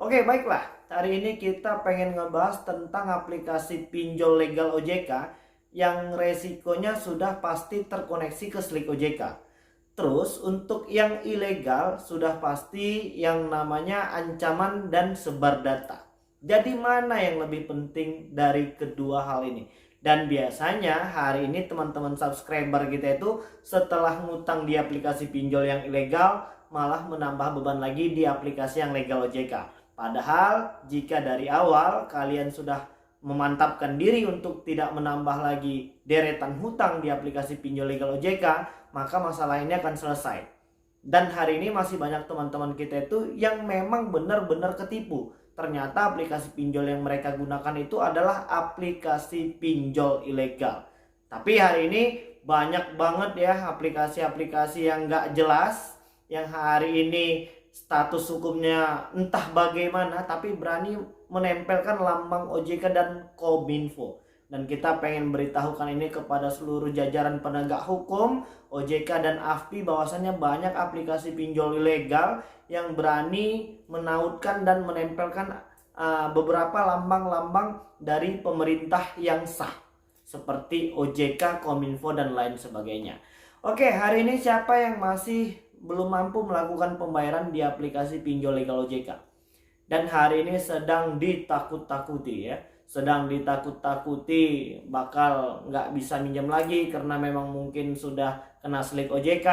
Oke, baiklah. Hari ini kita pengen ngebahas tentang aplikasi pinjol legal OJK yang resikonya sudah pasti terkoneksi ke Slik OJK. Terus untuk yang ilegal sudah pasti yang namanya ancaman dan sebar data. Jadi mana yang lebih penting dari kedua hal ini? Dan biasanya hari ini teman-teman subscriber kita itu setelah ngutang di aplikasi pinjol yang ilegal malah menambah beban lagi di aplikasi yang legal OJK. Padahal jika dari awal kalian sudah memantapkan diri untuk tidak menambah lagi deretan hutang di aplikasi pinjol legal OJK, maka masalah ini akan selesai. Dan hari ini masih banyak teman-teman kita itu yang memang benar-benar ketipu. Ternyata aplikasi pinjol yang mereka gunakan itu adalah aplikasi pinjol ilegal. Tapi hari ini banyak banget ya aplikasi-aplikasi yang gak jelas, yang hari ini status hukumnya entah bagaimana tapi berani menempelkan lambang OJK dan Kominfo. Dan kita pengen beritahukan ini kepada seluruh jajaran penegak hukum, OJK dan AFPI, bahwasannya banyak aplikasi pinjol ilegal yang berani menautkan dan menempelkan beberapa lambang-lambang dari pemerintah yang sah seperti OJK, Kominfo dan lain sebagainya. Oke, hari ini siapa yang masih belum mampu melakukan pembayaran di aplikasi pinjol legal OJK dan hari ini sedang ditakut-takuti ya, sedang ditakut-takuti bakal nggak bisa minjam lagi karena memang mungkin sudah kena Slik OJK,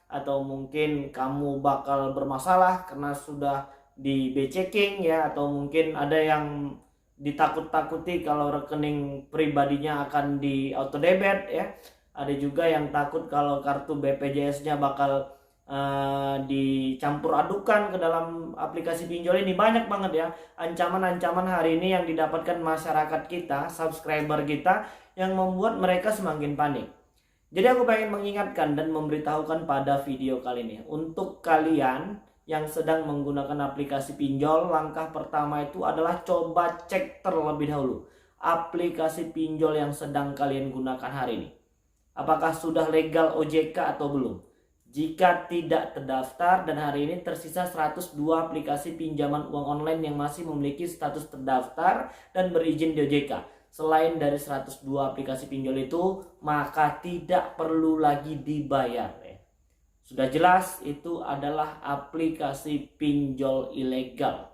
atau mungkin kamu bakal bermasalah karena sudah di B-checking ya, atau mungkin ada yang ditakut-takuti kalau rekening pribadinya akan di auto debit ya, ada juga yang takut kalau kartu BPJS-nya bakal dicampur adukan ke dalam aplikasi pinjol ini. Banyak banget ya ancaman-ancaman hari ini yang didapatkan masyarakat kita, subscriber kita, yang membuat mereka semakin panik. Jadi aku pengen mengingatkan dan memberitahukan pada video kali ini, untuk kalian yang sedang menggunakan aplikasi pinjol, langkah pertama itu adalah coba cek terlebih dahulu aplikasi pinjol yang sedang kalian gunakan hari ini, apakah sudah legal OJK atau belum. Jika tidak terdaftar, dan hari ini tersisa 102 aplikasi pinjaman uang online yang masih memiliki status terdaftar dan berizin di OJK. Selain dari 102 aplikasi pinjol itu, maka tidak perlu lagi dibayar. Sudah jelas itu adalah aplikasi pinjol ilegal.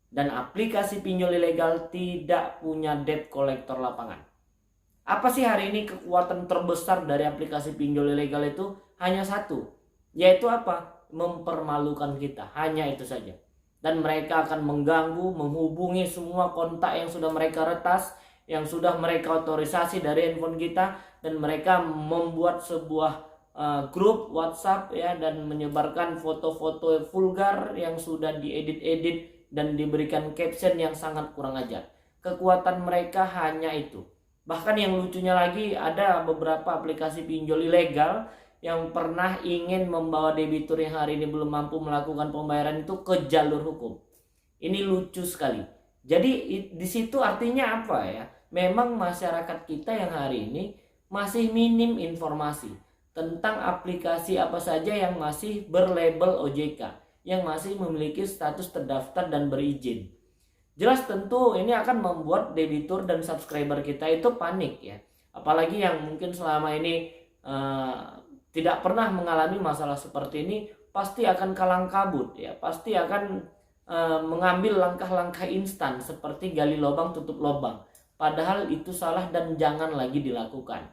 Dan aplikasi pinjol ilegal tidak punya debt collector lapangan. Apa sih hari ini kekuatan terbesar dari aplikasi pinjol ilegal itu? Hanya satu, yaitu apa? Mempermalukan kita, hanya itu saja. Dan mereka akan mengganggu, menghubungi semua kontak yang sudah mereka retas, yang sudah mereka otorisasi dari handphone kita, dan mereka membuat sebuah grup WhatsApp ya, dan menyebarkan foto-foto vulgar yang sudah diedit-edit dan diberikan caption yang sangat kurang ajar. Kekuatan mereka hanya itu. Bahkan yang lucunya lagi, ada beberapa aplikasi pinjol ilegal yang pernah ingin membawa debitur yang hari ini belum mampu melakukan pembayaran itu ke jalur hukum. Ini lucu sekali. Jadi di situ artinya apa ya? Memang masyarakat kita yang hari ini masih minim informasi tentang aplikasi apa saja yang masih berlabel OJK, yang masih memiliki status terdaftar dan berizin. Jelas tentu ini akan membuat debitur dan subscriber kita itu panik ya. Apalagi yang mungkin selama ini tidak pernah mengalami masalah seperti ini, pasti akan kalang kabut ya, pasti akan mengambil langkah-langkah instan seperti gali lubang tutup lubang. Padahal itu salah dan jangan lagi dilakukan.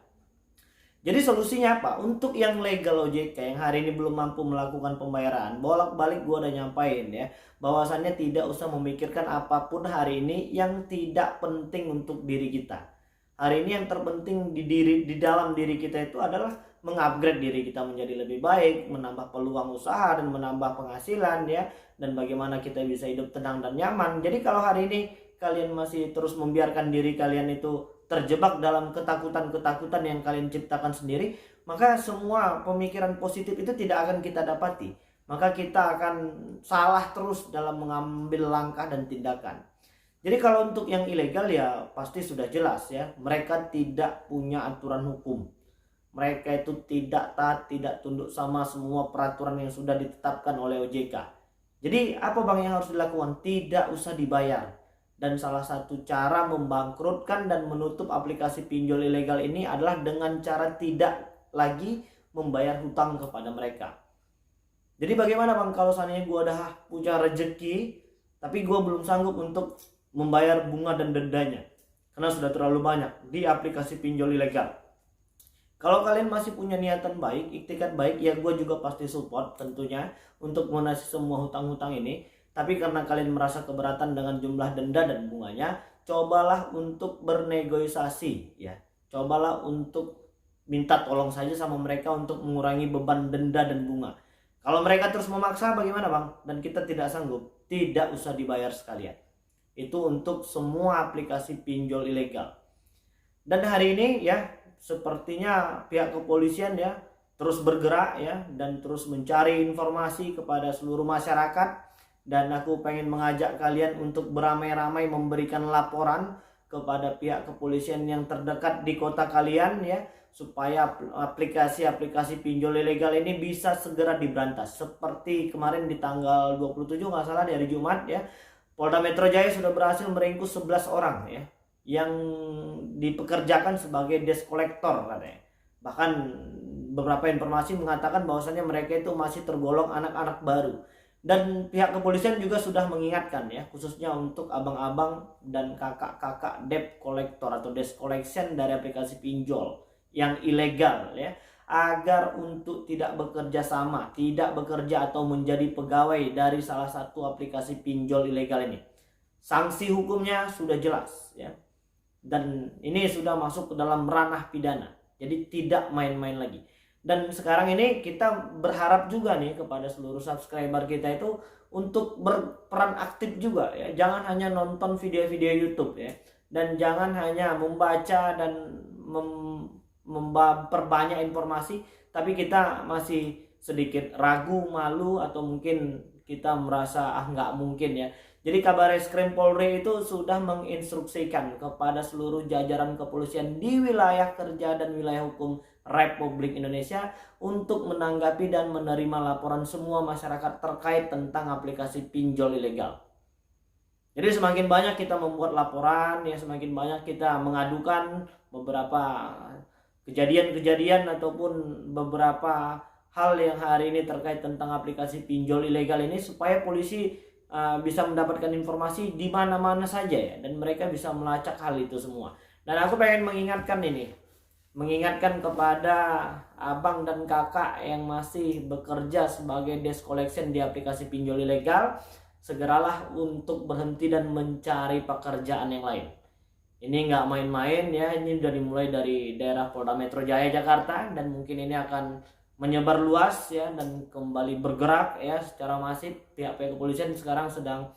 Jadi solusinya apa? Untuk yang legal OJK yang hari ini belum mampu melakukan pembayaran, bolak-balik gue udah nyampain ya, bahwasannya tidak usah memikirkan apapun hari ini yang tidak penting untuk diri kita. Hari ini yang terpenting di dalam diri kita itu adalah mengupgrade diri kita menjadi lebih baik, menambah peluang usaha dan menambah penghasilan ya, dan bagaimana kita bisa hidup tenang dan nyaman. Jadi kalau hari ini kalian masih terus membiarkan diri kalian itu terjebak dalam ketakutan-ketakutan yang kalian ciptakan sendiri, maka semua pemikiran positif itu tidak akan kita dapati. Maka kita akan salah terus dalam mengambil langkah dan tindakan. Jadi kalau untuk yang ilegal ya pasti sudah jelas ya, mereka tidak punya aturan hukum. Mereka itu tidak taat, tidak tunduk sama semua peraturan yang sudah ditetapkan oleh OJK. Jadi apa Bang yang harus dilakukan? Tidak usah dibayar. Dan salah satu cara membangkrutkan dan menutup aplikasi pinjol ilegal ini adalah dengan cara tidak lagi membayar hutang kepada mereka. Jadi bagaimana Bang kalau seandainya gue udah punya rezeki tapi gue belum sanggup untuk membayar bunga dan dendanya karena sudah terlalu banyak di aplikasi pinjol ilegal. Kalau kalian masih punya niatan baik, iktikat baik, ya gue juga pasti support tentunya untuk melunasi semua hutang-hutang ini. Tapi karena kalian merasa keberatan dengan jumlah denda dan bunganya, cobalah untuk bernegosiasi ya. Cobalah untuk minta tolong saja sama mereka untuk mengurangi beban denda dan bunga. Kalau mereka terus memaksa bagaimana Bang? Dan kita tidak sanggup, tidak usah dibayar sekalian. Itu untuk semua aplikasi pinjol ilegal. Dan hari ini ya sepertinya pihak kepolisian ya terus bergerak ya dan terus mencari informasi kepada seluruh masyarakat, dan aku pengen mengajak kalian untuk beramai-ramai memberikan laporan kepada pihak kepolisian yang terdekat di kota kalian ya, supaya aplikasi-aplikasi pinjol ilegal ini bisa segera diberantas. Seperti kemarin di tanggal 27 nggak salah, di hari Jumat ya, Polda Metro Jaya sudah berhasil meringkus 11 orang ya yang dipekerjakan sebagai desk collector katanya. Bahkan beberapa informasi mengatakan bahwasannya mereka itu masih tergolong anak-anak baru. Dan pihak kepolisian juga sudah mengingatkan ya, khususnya untuk abang-abang dan kakak-kakak debt collector atau desk collection dari aplikasi pinjol yang ilegal ya, agar untuk tidak bekerja sama, tidak bekerja atau menjadi pegawai dari salah satu aplikasi pinjol ilegal ini. Sanksi hukumnya sudah jelas ya. Dan ini sudah masuk ke dalam ranah pidana. Jadi tidak main-main lagi. Dan sekarang ini kita berharap juga nih kepada seluruh subscriber kita itu untuk berperan aktif juga ya. Jangan hanya nonton video-video YouTube ya. Dan jangan hanya membaca dan memperbanyak informasi, tapi kita masih sedikit ragu, malu, atau mungkin kita merasa nggak mungkin ya. Jadi Kabareskrim Polri itu sudah menginstruksikan kepada seluruh jajaran kepolisian di wilayah kerja dan wilayah hukum Republik Indonesia untuk menanggapi dan menerima laporan semua masyarakat terkait tentang aplikasi pinjol ilegal. Jadi semakin banyak kita membuat laporan ya, semakin banyak kita mengadukan beberapa kejadian-kejadian ataupun beberapa hal yang hari ini terkait tentang aplikasi pinjol ilegal ini, supaya polisi bisa mendapatkan informasi di mana-mana saja ya, dan mereka bisa melacak hal itu semua. Dan aku pengen mengingatkan kepada abang dan kakak yang masih bekerja sebagai desk collection di aplikasi pinjol ilegal, segeralah untuk berhenti dan mencari pekerjaan yang lain. Ini nggak main-main ya, ini udah dimulai dari daerah Polda Metro Jaya Jakarta, dan mungkin ini akan menyebar luas ya dan kembali bergerak ya secara masif. Pihak kepolisian sekarang sedang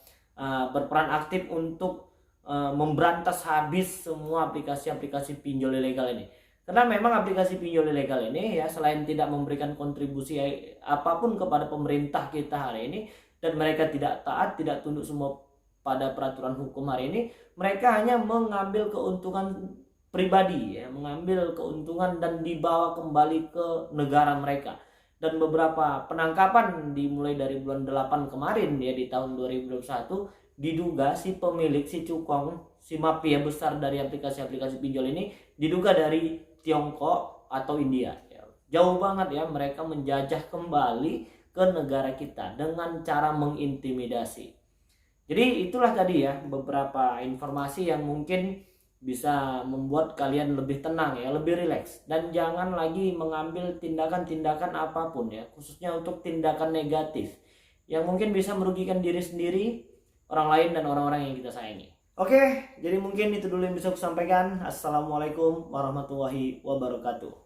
berperan aktif untuk memberantas habis semua aplikasi-aplikasi pinjol ilegal ini. Karena memang aplikasi pinjol ilegal ini ya, selain tidak memberikan kontribusi apapun kepada pemerintah kita hari ini, dan mereka tidak taat, tidak tunduk semua pada peraturan hukum hari ini, mereka hanya mengambil keuntungan pribadi ya, mengambil keuntungan dan dibawa kembali ke negara mereka. Dan beberapa penangkapan dimulai dari bulan 8 kemarin ya, di tahun 2021, diduga si pemilik, si cukong, si mafia besar dari aplikasi-aplikasi pinjol ini diduga dari Tiongkok atau India ya. Jauh banget ya, mereka menjajah kembali ke negara kita dengan cara mengintimidasi. Jadi itulah tadi ya beberapa informasi yang mungkin bisa membuat kalian lebih tenang ya, lebih rileks, dan jangan lagi mengambil tindakan-tindakan apapun ya, khususnya untuk tindakan negatif yang mungkin bisa merugikan diri sendiri, orang lain, dan orang-orang yang kita sayangi. Oke, jadi mungkin itu dulu yang bisa aku sampaikan. Assalamualaikum warahmatullahi wabarakatuh.